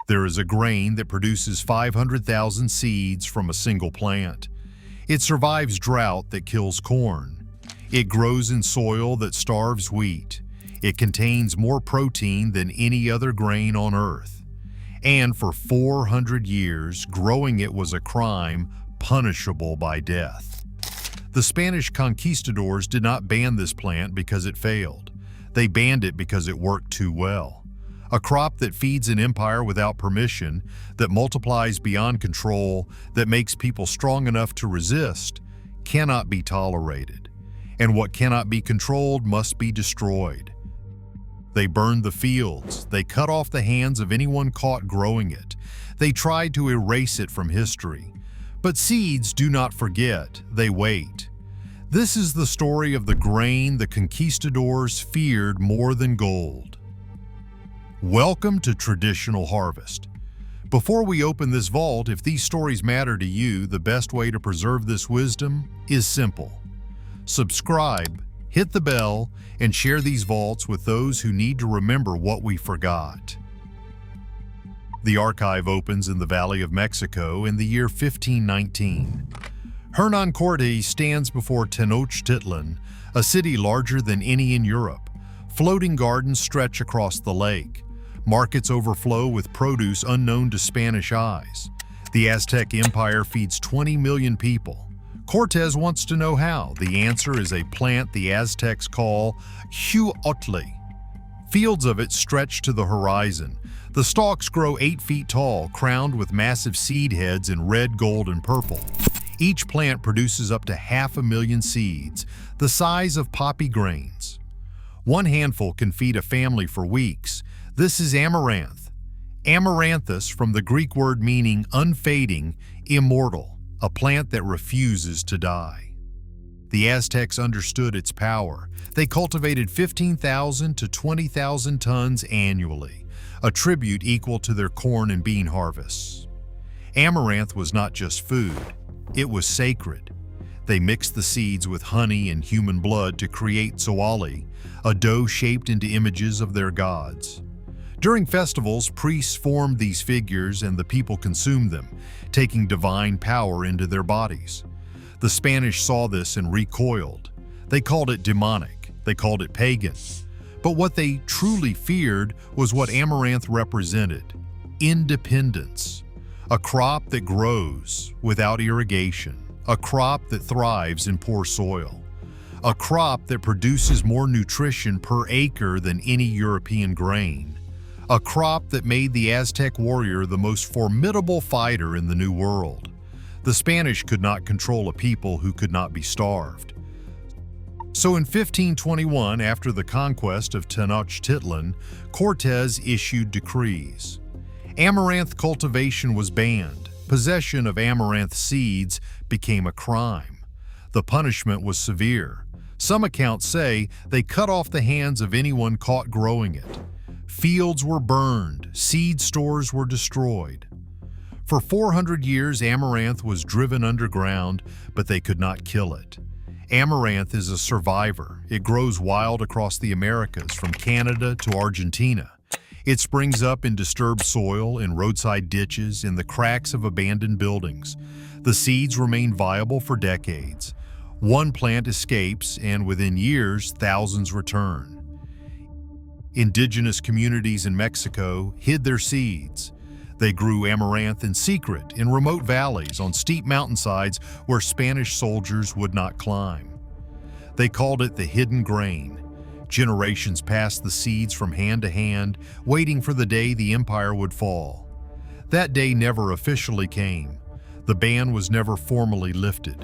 There is a grain that produces 500,000 seeds from a single plant. It survives drought that kills corn. It grows in soil that starves wheat. It contains more protein than any other grain on earth. And for 400 years, growing it was a crime punishable by death. The Spanish conquistadors did not ban this plant because it failed. They banned it because it worked too well. A crop that feeds an empire without permission, that multiplies beyond control, that makes people strong enough to resist, cannot be tolerated. And what cannot be controlled must be destroyed. They burned the fields. They cut off the hands of anyone caught growing it. They tried to erase it from history. But seeds do not forget, they wait. This is the story of the grain the conquistadors feared more than gold. Welcome to Traditional Harvest. Before we open this vault, if these stories matter to you, the best way to preserve this wisdom is simple. Subscribe, hit the bell, and share these vaults with those who need to remember what we forgot. The archive opens in the Valley of Mexico in the year 1519. Hernán Cortés stands before Tenochtitlan, a city larger than any in Europe. Floating gardens stretch across the lake. Markets overflow with produce unknown to Spanish eyes. The Aztec Empire feeds 20 million people. Cortés wants to know how. The answer is a plant the Aztecs call outlawed. Fields of it stretch to the horizon. The stalks grow 8 feet tall, crowned with massive seed heads in red, gold, and purple. Each plant produces up to 500,000 seeds, the size of poppy grains. One handful can feed a family for weeks. This is amaranth. Amaranthus, from the Greek word meaning unfading, immortal, a plant that refuses to die. The Aztecs understood its power. They cultivated 15,000 to 20,000 tons annually, a tribute equal to their corn and bean harvests. Amaranth was not just food, it was sacred. They mixed the seeds with honey and human blood to create tzoali, a dough shaped into images of their gods. During festivals, priests formed these figures and the people consumed them, taking divine power into their bodies. The Spanish saw this and recoiled. They called it demonic. They called it pagan. But what they truly feared was what amaranth represented: independence. A crop that grows without irrigation. A crop that thrives in poor soil. A crop that produces more nutrition per acre than any European grain. A crop that made the Aztec warrior the most formidable fighter in the New World. The Spanish could not control a people who could not be starved. So in 1521, after the conquest of Tenochtitlan, Cortés issued decrees. Amaranth cultivation was banned. Possession of amaranth seeds became a crime. The punishment was severe. Some accounts say they cut off the hands of anyone caught growing it. Fields were burned, seed stores were destroyed. For 400 years, amaranth was driven underground, but they could not kill it. Amaranth is a survivor. It grows wild across the Americas, from Canada to Argentina. It springs up in disturbed soil, in roadside ditches, in the cracks of abandoned buildings. The seeds remain viable for decades. One plant escapes, and within years, thousands return. Indigenous communities in Mexico hid their seeds. They grew amaranth in secret in remote valleys on steep mountainsides where Spanish soldiers would not climb. They called it the hidden grain. Generations passed the seeds from hand to hand, waiting for the day the empire would fall. That day never officially came. The ban was never formally lifted.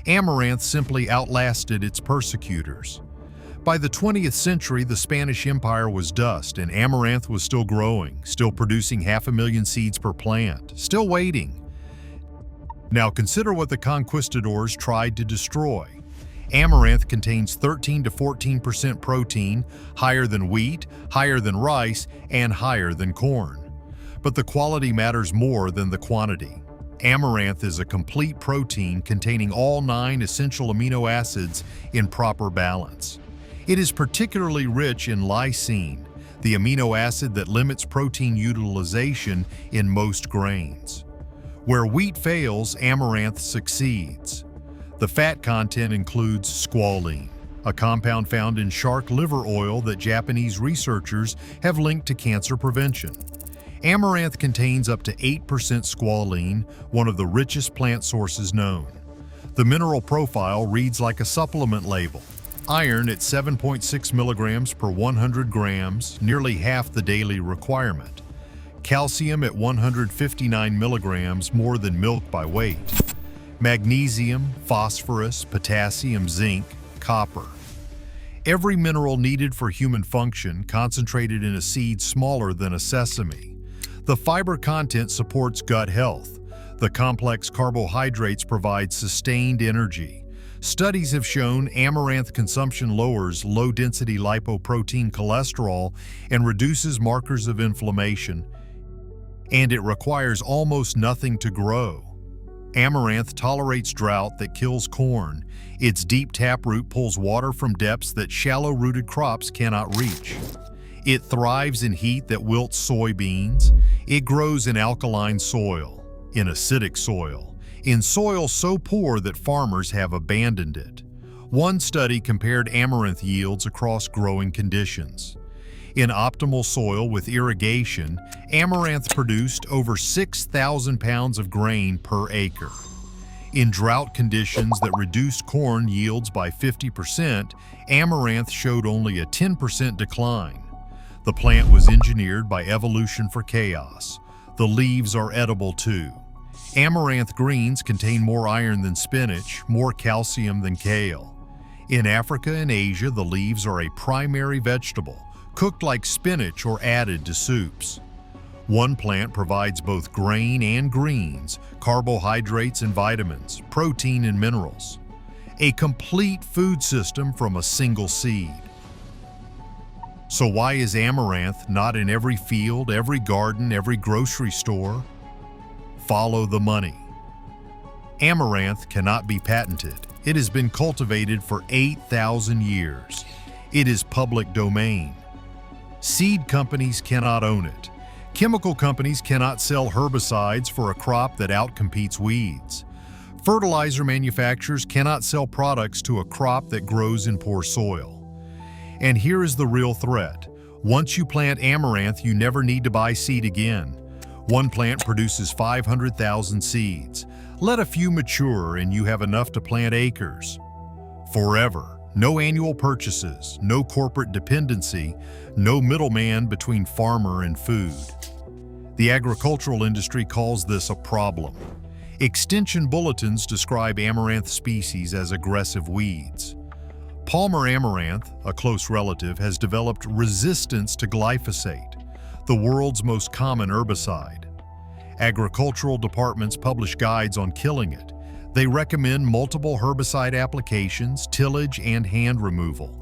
Amaranth simply outlasted its persecutors. By the 20th century, the Spanish Empire was dust, and amaranth was still growing, still producing 500,000 seeds per plant, still waiting. Now consider what the conquistadors tried to destroy. Amaranth contains 13 to 14% protein, higher than wheat, higher than rice, and higher than corn. But the quality matters more than the quantity. Amaranth is a complete protein containing all 9 essential amino acids in proper balance. It is particularly rich in lysine. the amino acid that limits protein utilization in most grains. Where wheat fails, amaranth succeeds. The fat content includes squalene, a compound found in shark liver oil that Japanese researchers have linked to cancer prevention. Amaranth contains up to 8% squalene, one of the richest plant sources known. The mineral profile reads like a supplement label. Iron at 7.6 milligrams per 100 grams, nearly half the daily requirement. Calcium at 159 milligrams, more than milk by weight. Magnesium, phosphorus, potassium, zinc, copper. Every mineral needed for human function concentrated in a seed smaller than a sesame. The fiber content supports gut health. The complex carbohydrates provide sustained energy. Studies have shown amaranth consumption lowers low-density lipoprotein cholesterol and reduces markers of inflammation, and it requires almost nothing to grow. Amaranth tolerates drought that kills corn. Its deep taproot pulls water from depths that shallow-rooted crops cannot reach. It thrives in heat that wilts soybeans. It grows in alkaline soil, in acidic soil, in soil so poor that farmers have abandoned it. One study compared amaranth yields across growing conditions. In optimal soil with irrigation, amaranth produced over 6,000 pounds of grain per acre. In drought conditions that reduced corn yields by 50%, amaranth showed only a 10% decline. The plant was engineered by evolution for chaos. The leaves are edible too. Amaranth greens contain more iron than spinach, more calcium than kale. In Africa and Asia, the leaves are a primary vegetable, cooked like spinach or added to soups. One plant provides both grain and greens, carbohydrates and vitamins, protein and minerals. A complete food system from a single seed. So why is amaranth not in every field, every garden, every grocery store? Follow the money. Amaranth cannot be patented. It has been cultivated for 8,000 years. It is public domain. Seed companies cannot own it. Chemical companies cannot sell herbicides for a crop that outcompetes weeds. Fertilizer manufacturers cannot sell products to a crop that grows in poor soil. And here is the real threat. Once you plant amaranth, you never need to buy seed again. One plant produces 500,000 seeds. Let a few mature and you have enough to plant acres. Forever. No annual purchases, no corporate dependency, no middleman between farmer and food. The agricultural industry calls this a problem. Extension bulletins describe amaranth species as aggressive weeds. Palmer amaranth, a close relative, has developed resistance to glyphosate, the world's most common herbicide. Agricultural departments publish guides on killing it. They recommend multiple herbicide applications, tillage, and hand removal.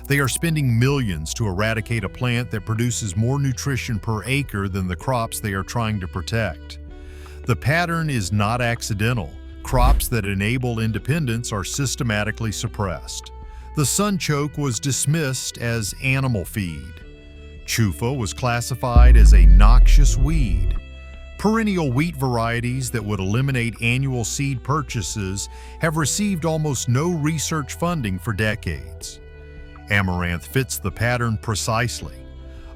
They are spending millions to eradicate a plant that produces more nutrition per acre than the crops they are trying to protect. The pattern is not accidental. Crops that enable independence are systematically suppressed. The sunchoke was dismissed as animal feed. Chufa was classified as a noxious weed. Perennial wheat varieties that would eliminate annual seed purchases have received almost no research funding for decades. Amaranth fits the pattern precisely.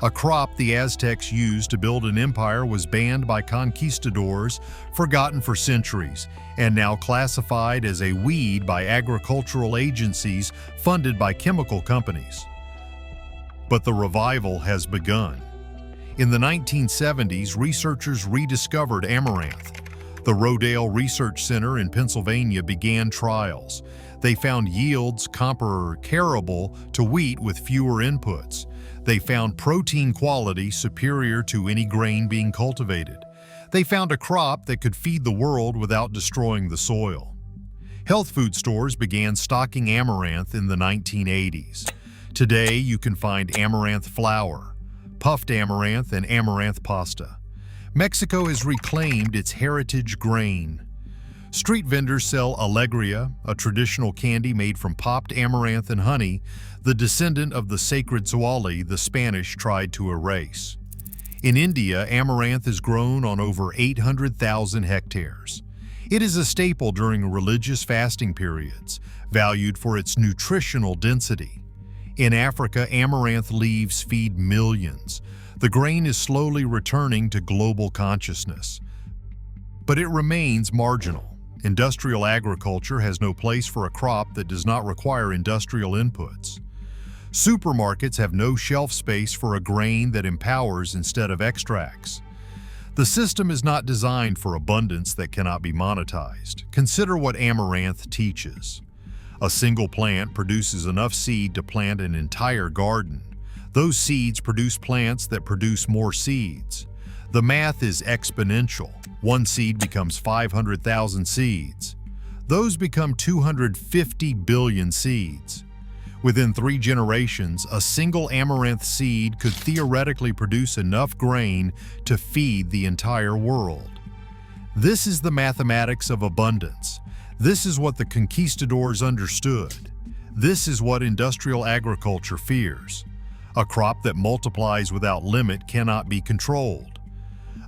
A crop the Aztecs used to build an empire was banned by conquistadors, forgotten for centuries, and now classified as a weed by agricultural agencies funded by chemical companies. But the revival has begun. In the 1970s, researchers rediscovered amaranth. The Rodale Research Center in Pennsylvania began trials. They found yields comparable to wheat with fewer inputs. They found protein quality superior to any grain being cultivated. They found a crop that could feed the world without destroying the soil. Health food stores began stocking amaranth in the 1980s. Today, you can find amaranth flour, puffed amaranth, and amaranth pasta. Mexico has reclaimed its heritage grain. Street vendors sell Alegria, a traditional candy made from popped amaranth and honey, the descendant of the sacred Zawali the Spanish tried to erase. In India, amaranth is grown on over 800,000 hectares. It is a staple during religious fasting periods, valued for its nutritional density. In Africa, amaranth leaves feed millions. The grain is slowly returning to global consciousness. But it remains marginal. Industrial agriculture has no place for a crop that does not require industrial inputs. Supermarkets have no shelf space for a grain that empowers instead of extracts. The system is not designed for abundance that cannot be monetized. Consider what amaranth teaches. A single plant produces enough seed to plant an entire garden. Those seeds produce plants that produce more seeds. The math is exponential. One seed becomes 500,000 seeds. Those become 250 billion seeds. Within 3 generations, a single amaranth seed could theoretically produce enough grain to feed the entire world. This is the mathematics of abundance. This is what the conquistadors understood. This is what industrial agriculture fears. A crop that multiplies without limit cannot be controlled.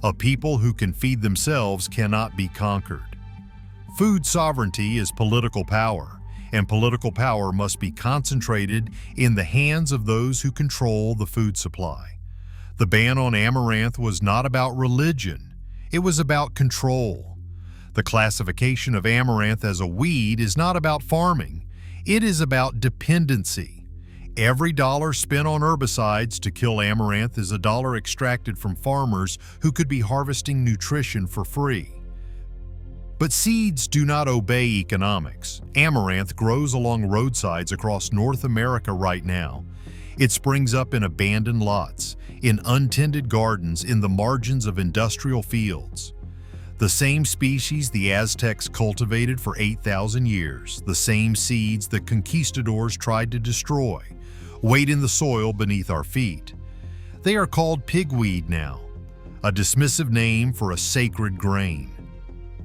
A people who can feed themselves cannot be conquered. Food sovereignty is political power, and political power must be concentrated in the hands of those who control the food supply. The ban on amaranth was not about religion. It was about control. The classification of amaranth as a weed is not about farming. It is about dependency. Every dollar spent on herbicides to kill amaranth is a dollar extracted from farmers who could be harvesting nutrition for free. But seeds do not obey economics. Amaranth grows along roadsides across North America right now. It springs up in abandoned lots, in untended gardens, in the margins of industrial fields. The same species the Aztecs cultivated for 8,000 years, the same seeds the conquistadors tried to destroy, wait in the soil beneath our feet. They are called pigweed now, a dismissive name for a sacred grain.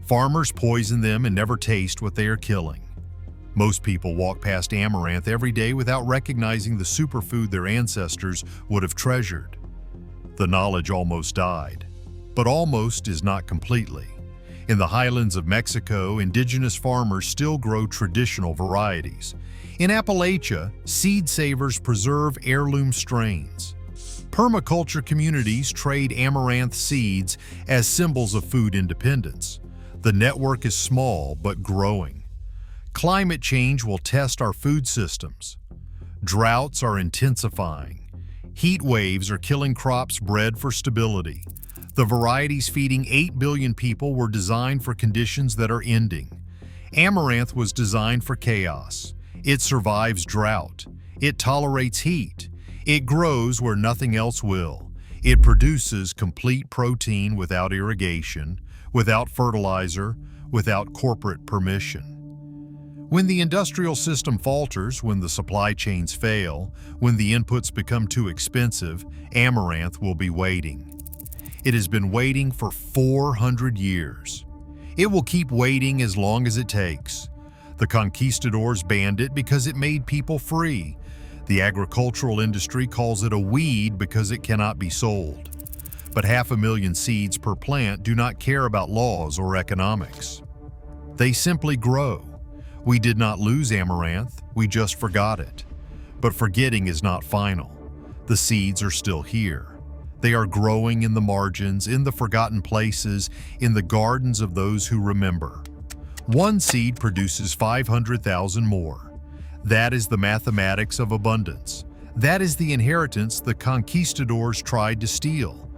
Farmers poison them and never taste what they are killing. Most people walk past amaranth every day without recognizing the superfood their ancestors would have treasured. The knowledge almost died, but almost is not completely. In the highlands of Mexico, indigenous farmers still grow traditional varieties. In Appalachia, seed savers preserve heirloom strains. Permaculture communities trade amaranth seeds as symbols of food independence. The network is small but growing. Climate change will test our food systems. Droughts are intensifying. Heat waves are killing crops bred for stability. The varieties feeding 8 billion people were designed for conditions that are ending. Amaranth was designed for chaos. It survives drought. It tolerates heat. It grows where nothing else will. It produces complete protein without irrigation, without fertilizer, without corporate permission. When the industrial system falters, when the supply chains fail, when the inputs become too expensive, amaranth will be waiting. It has been waiting for 400 years. It will keep waiting as long as it takes. The conquistadors banned it because it made people free. The agricultural industry calls it a weed because it cannot be sold. But 500,000 seeds per plant do not care about laws or economics. They simply grow. We did not lose amaranth, we just forgot it. But forgetting is not final. The seeds are still here. They are growing in the margins, in the forgotten places, in the gardens of those who remember. One seed produces 500,000 more. That is the mathematics of abundance. That is the inheritance the conquistadors tried to steal.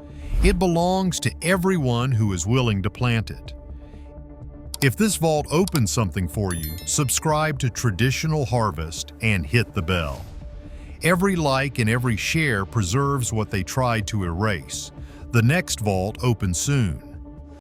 It belongs to everyone who is willing to plant it. If this vault opens something for you, subscribe to Traditional Harvest and hit the bell. Every like and every share preserves what they tried to erase. The next vault opens soon.